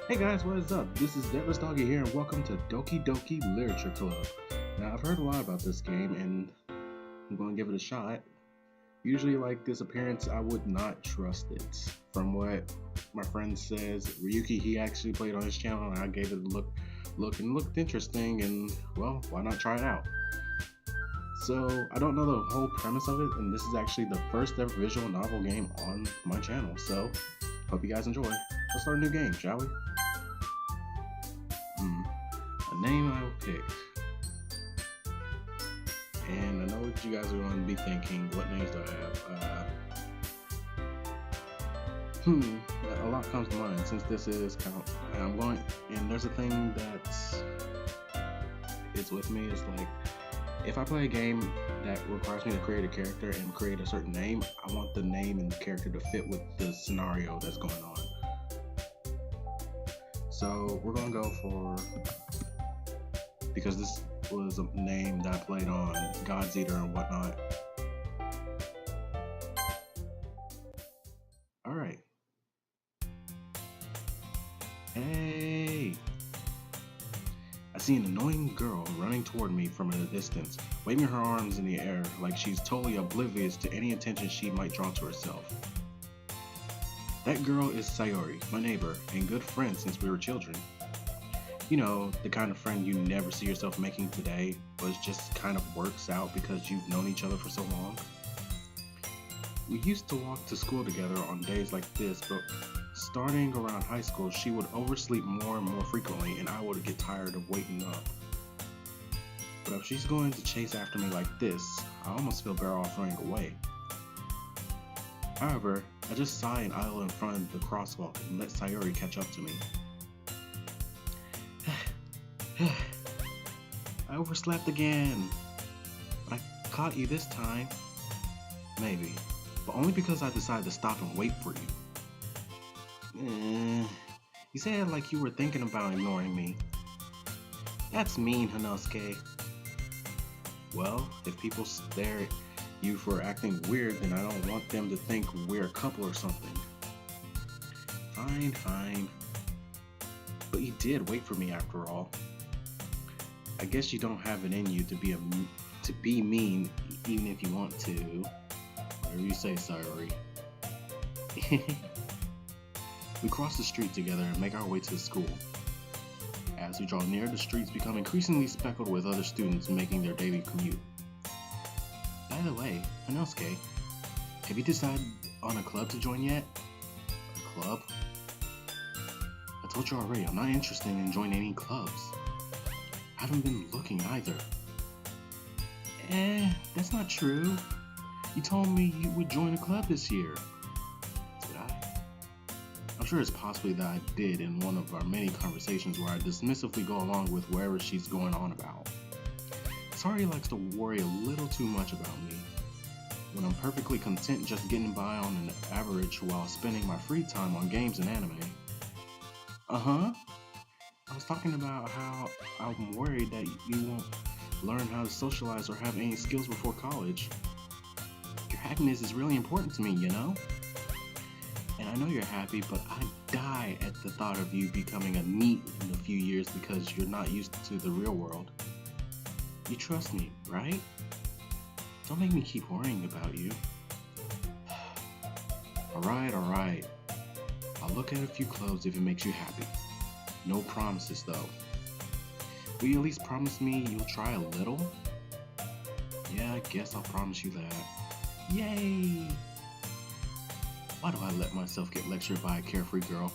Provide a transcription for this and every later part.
Hey guys, what is up? This is DeadlessDoggy here, and welcome to Doki Doki Literature Club. Now, I've heard a lot about this game, and I'm going to give it a shot. Usually, like this appearance, I would not trust it. From what my friend says, Ryuki, he actually played on his channel, and I gave it a look, and looked interesting, and well, why not try it out? So, I don't know the whole premise of it, and this is actually the first ever visual novel game on my channel, so hope you guys enjoy. Let's start a new game, shall we? A name I will pick. And I know what you guys are going to be thinking. What names do I have? A lot comes to mind since this is I'm going, and there's a thing that is with me. It's like, if I play a game that requires me to create a character and create a certain name, I want the name and the character to fit with the scenario that's going on. So we're going to go for, because this was a name that I played on God's Eater and whatnot. Alright. Hey! I see an annoying girl running toward me from a distance, waving her arms in the air like she's totally oblivious to any attention she might draw to herself. That girl is Sayori, my neighbor, and good friend since we were children. You know, the kind of friend you never see yourself making today, but it just kind of works out because you've known each other for so long. We used to walk to school together on days like this, but starting around high school, she would oversleep more and more frequently, and I would get tired of waking up. But if she's going to chase after me like this, I almost feel better off running away. However, I just sigh and idle in front of the crosswalk and let Sayori catch up to me. I overslept again, but I caught you this time. Maybe, but only because I decided to stop and wait for you. You said like you were thinking about ignoring me. That's mean, Hanosuke. Well, if people stare at you for acting weird, then I don't want them to think we're a couple or something. Fine. But you did wait for me after all. I guess you don't have it in you to be mean, even if you want to. Whatever you say, Sayori. We cross the street together and make our way to the school. As we draw near, the streets become increasingly speckled with other students making their daily commute. By the way, Hanosuke, have you decided on a club to join yet? A club? I told you already, I'm not interested in joining any clubs. I haven't been looking either. That's not true. You told me you would join a club this year. Did I? I'm sure it's possibly that I did in one of our many conversations where I dismissively go along with wherever she's going on about. Sayori likes to worry a little too much about me, when I'm perfectly content just getting by on an average while spending my free time on games and anime. I was talking about how I'm worried that you won't learn how to socialize or have any skills before college. Your happiness is really important to me, you know? And I know you're happy, but I die at the thought of you becoming a NEET in a few years because you're not used to the real world. You trust me, right? Don't make me keep worrying about you. Alright. I'll look at a few clubs if it makes you happy. No promises though. Will you at least promise me you'll try a little? Yeah, I guess I'll promise you that. Yay! Why do I let myself get lectured by a carefree girl?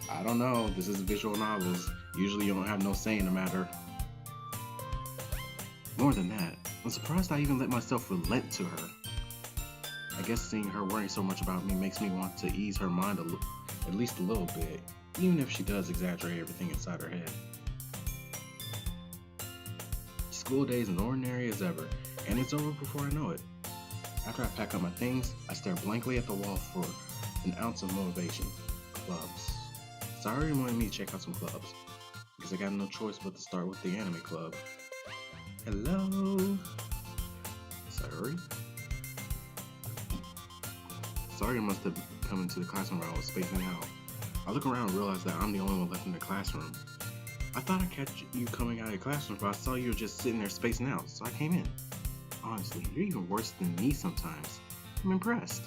I don't know, this is visual novels. Usually you don't have no say in the matter. More than that, I'm surprised I even let myself relent to her. I guess seeing her worrying so much about me makes me want to ease her mind at least a little bit, even if she does exaggerate everything inside her head. School day is as ordinary as ever, and it's over before I know it. After I pack up my things, I stare blankly at the wall for an ounce of motivation. Clubs. Sayori wanted me to check out some clubs, because I got no choice but to start with the anime club. Hello? Sayori? Sayori must have come into the classroom while I was spacing out. I look around and realize that I'm the only one left in the classroom. I thought I'd catch you coming out of your classroom, but I saw you were just sitting there spacing out, so I came in. Honestly, you're even worse than me sometimes. I'm impressed.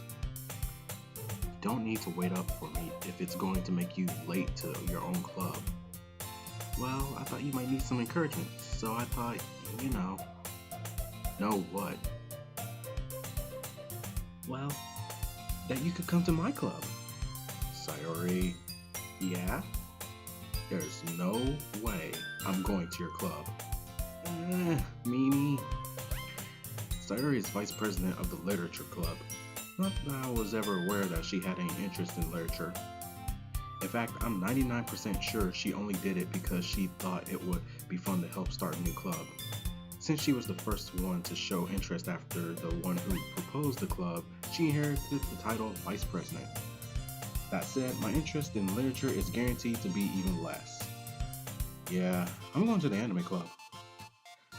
You don't need to wait up for me if it's going to make you late to your own club. Well, I thought you might need some encouragement, so I thought, Know what? Well, that you could come to my club. Sayori, yeah? There's no way I'm going to your club. Mimi. Sayori is vice president of the Literature Club. Not that I was ever aware that she had any interest in literature. In fact, I'm 99% sure she only did it because she thought it would be fun to help start a new club. Since she was the first one to show interest after the one who proposed the club, she inherited the title of vice president. That said, my interest in literature is guaranteed to be even less. Yeah, I'm going to the anime club.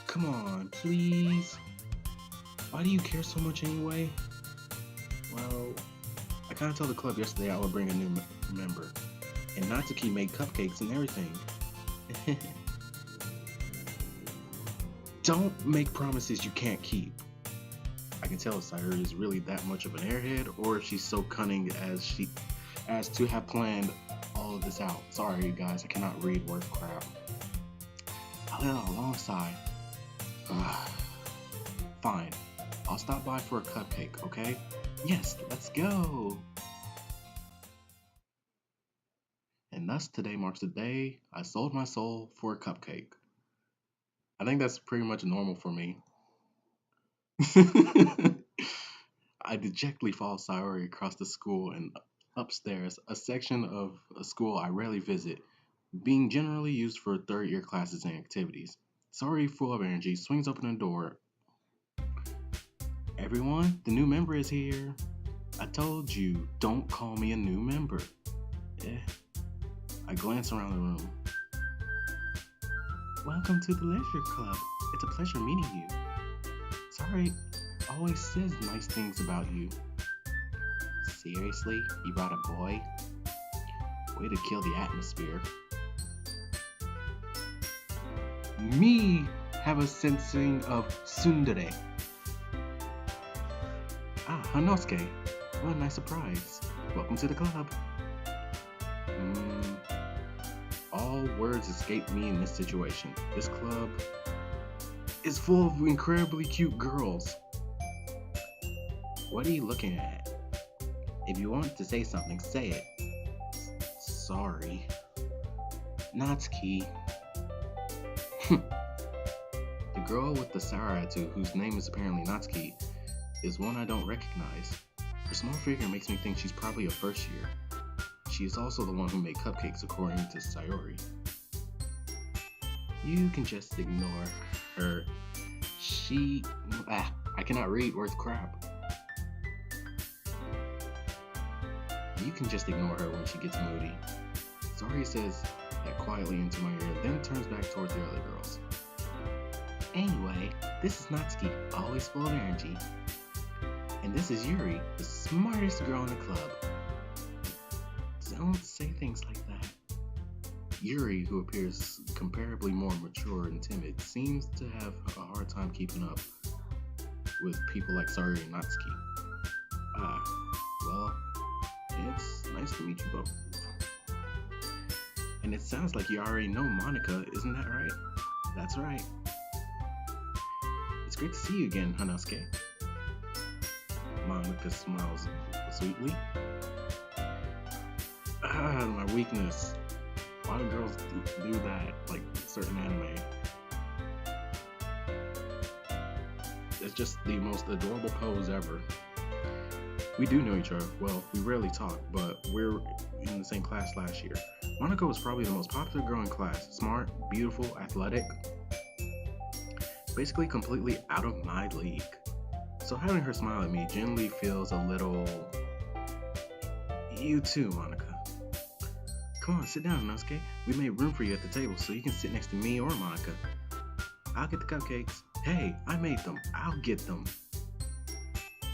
Come on, please. Why do you care so much anyway? Well, I kinda told the club yesterday I would bring a new member. And Natsuki made cupcakes and everything. Don't make promises you can't keep. I can tell if Sayori is really that much of an airhead, or if she's so cunning as to have planned all of this out. Sorry guys, I cannot read worth crap. I let out a long sigh. Fine, I'll stop by for a cupcake, okay? Yes, let's go! And thus today marks the day I sold my soul for a cupcake. I think that's pretty much normal for me. I dejectedly follow Sayori across the school and upstairs, a section of a school I rarely visit, being generally used for third year classes and activities. Sayori, full of energy, swings open the door. Everyone, the new member is here. I told you, don't call me a new member. I glance around the room. Welcome to the Literature Club. It's a pleasure meeting you. Sorry, always says nice things about you. Seriously? You brought a boy? Way to kill the atmosphere. Me have a sensing of tsundere. Ah, Hanosuke. What a nice surprise. Welcome to the club. All words escape me in this situation. This club is full of incredibly cute girls. What are you looking at? If you want to say something, say it. Sorry. Natsuki. The girl with the sour attitude, whose name is apparently Natsuki, is one I don't recognize. Her small figure makes me think she's probably a first year. She is also the one who made cupcakes, according to Sayori. You can just ignore her. I cannot read worth crap. You can just ignore her when she gets moody. Sayori says that quietly into my ear, then turns back towards the other girls. Anyway, this is Natsuki, always full of energy. And this is Yuri, the smartest girl in the club. Don't say things like that. Yuri, who appears comparably more mature and timid, seems to have a hard time keeping up with people like Sayori and Natsuki. Well, it's nice to meet you both. And it sounds like you already know Monica, isn't that right? That's right. It's great to see you again, Hanosuke. Monica smiles sweetly. My weakness. Why do girls do that, like certain anime? It's just the most adorable pose ever. We do know each other. Well, we rarely talk, but we're in the same class last year. Monica was probably the most popular girl in class. Smart, beautiful, athletic. Basically completely out of my league. So having her smile at me generally feels a little... You too, Monica. Come on, sit down, Natsuki. We made room for you at the table so you can sit next to me or Monica. I'll get the cupcakes. Hey, I made them. I'll get them.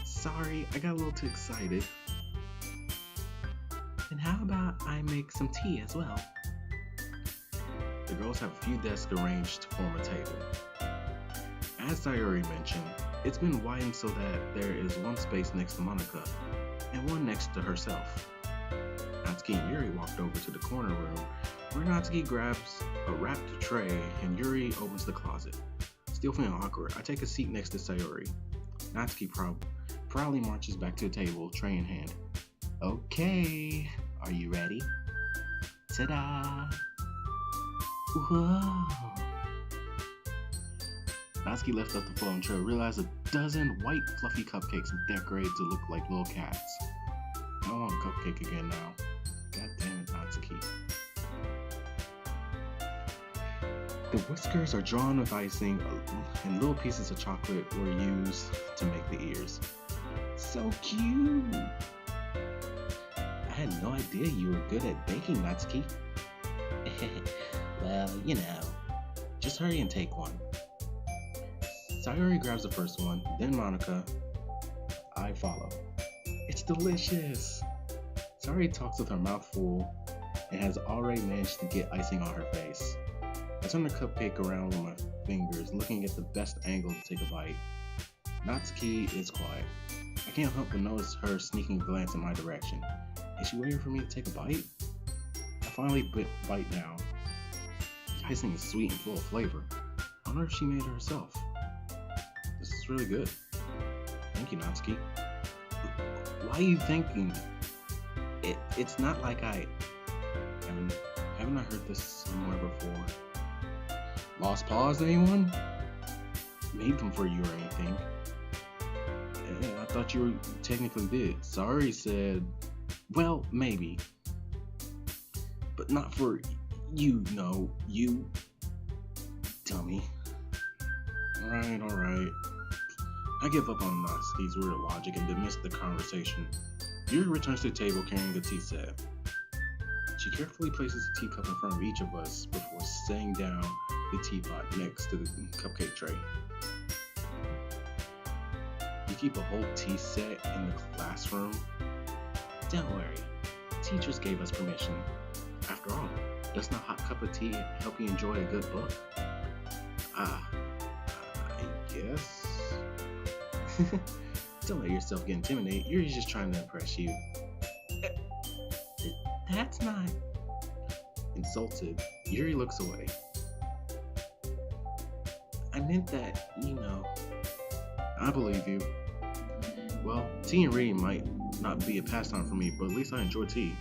Sorry, I got a little too excited. And how about I make some tea as well? The girls have a few desks arranged to form a table. As Sayori mentioned, it's been widened so that there is one space next to Monica and one next to herself. Natsuki and Yuri walked over to the corner room where Natsuki grabs a wrapped tray and Yuri opens the closet. Still feeling awkward, I take a seat next to Sayori. Natsuki proudly marches back to the table, tray in hand. Okay, are you ready? Ta-da! Whoa! Natsuki lifts up the floating tray, realized a dozen white fluffy cupcakes decorated to look like little cats. I don't want a cupcake again now. God damn it, Natsuki. The whiskers are drawn with icing, and little pieces of chocolate were used to make the ears. So cute! I had no idea you were good at baking, Natsuki. Well, you know, just hurry and take one. Sayori grabs the first one, then Monica. I follow. It's delicious! Sayori talks with her mouth full and has already managed to get icing on her face. I turn the cupcake around with my fingers, looking at the best angle to take a bite. Natsuki is quiet. I can't help but notice her sneaking glance in my direction. Is she waiting for me to take a bite? I finally bite down. The icing is sweet and full of flavor. I wonder if she made it herself. This is really good. Thank you, Natsuki. Why are you thanking me? It's not like haven't I heard this somewhere before? Lost paws, anyone? Made them for you or anything? I thought you technically did. Sorry said, well, maybe. But not for you, no, you dummy. Alright. I give up on Natsuki's weird logic and dismiss the conversation. Yuri returns to the table carrying a tea set. She carefully places a teacup in front of each of us before setting down the teapot next to the cupcake tray. You keep a whole tea set in the classroom? Don't worry, teachers gave us permission. After all, doesn't a hot cup of tea help you enjoy a good book? I guess. Don't let yourself get intimidated. You're just trying to impress you. That's not... Insulted, Yuri looks away. I meant that, you know. I believe you. Well, tea and reading might not be a pastime for me, but at least I enjoy tea.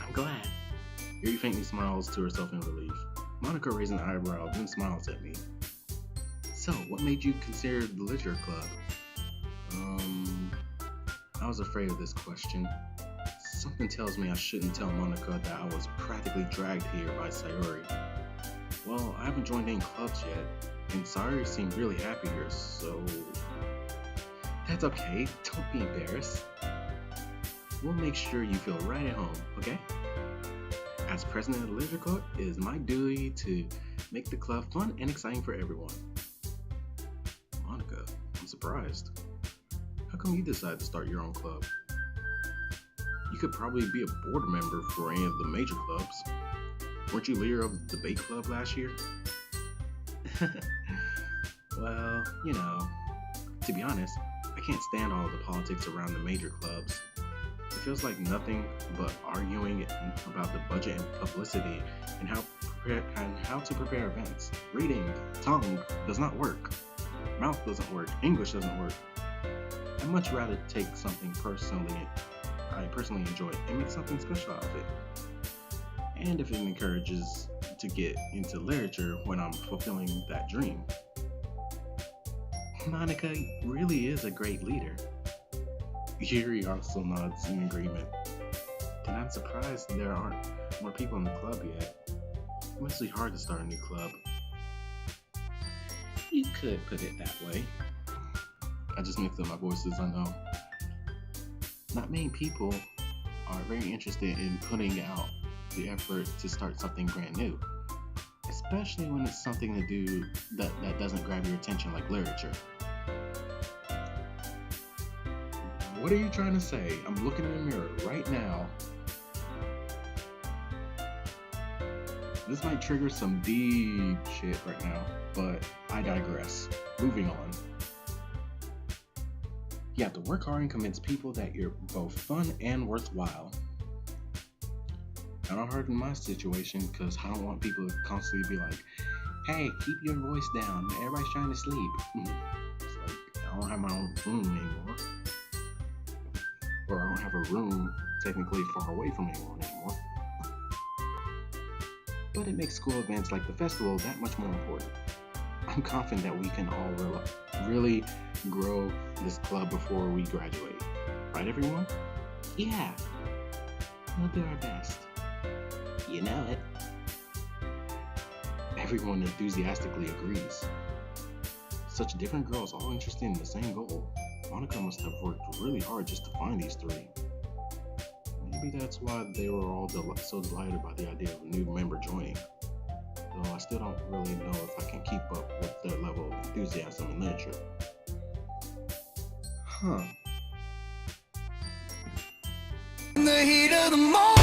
I'm glad. Yuri faintly smiles to herself in relief. Monica raises an eyebrow, then smiles at me. So, what made you consider the literature club? I was afraid of this question. Something tells me I shouldn't tell Monica that I was practically dragged here by Sayori. Well, I haven't joined any clubs yet, and Sayori seemed really happy here, so... That's okay, don't be embarrassed. We'll make sure you feel right at home, okay? As president of the literature club, it is my duty to make the club fun and exciting for everyone. Monica, I'm surprised. How come you decided to start your own club? You could probably be a board member for any of the major clubs. Weren't you leader of the debate club last year? Well, you know, to be honest, I can't stand all the politics around the major clubs. It feels like nothing but arguing about the budget and publicity and how to prepare events. Reading, tongue does not work. Mouth doesn't work. English doesn't work. I'd much rather take something I personally enjoy and make something special out of it. And if it encourages to get into literature when I'm fulfilling that dream. Monica really is a great leader. Yuri also nods in agreement. And I'm surprised there aren't more people in the club yet. It must be hard to start a new club. You could put it that way. I just mixed up my voices, I know. Not many people are very interested in putting out the effort to start something brand new, especially when it's something to do that doesn't grab your attention like literature. What are you trying to say? I'm looking in the mirror right now This might trigger some deep shit right now, but I digress. Moving on. You have to work hard and convince people that you're both fun and worthwhile. Kind of hard in my situation because I don't want people to constantly be like, hey, keep your voice down. Everybody's trying to sleep. It's like, I don't have my own room anymore. Or I don't have a room technically far away from anyone anymore. But it makes school events like the festival that much more important. I'm confident that we can all really grow this club before we graduate. Right, everyone? Yeah. We'll do our best. You know it. Everyone enthusiastically agrees. Such different girls all interested in the same goal. Monica must have worked really hard just to find these three. Maybe that's why they were all so delighted about the idea of a new member joining. Though I still don't really know if I can keep up with their level of enthusiasm in literature. Huh. In the heat of the moment.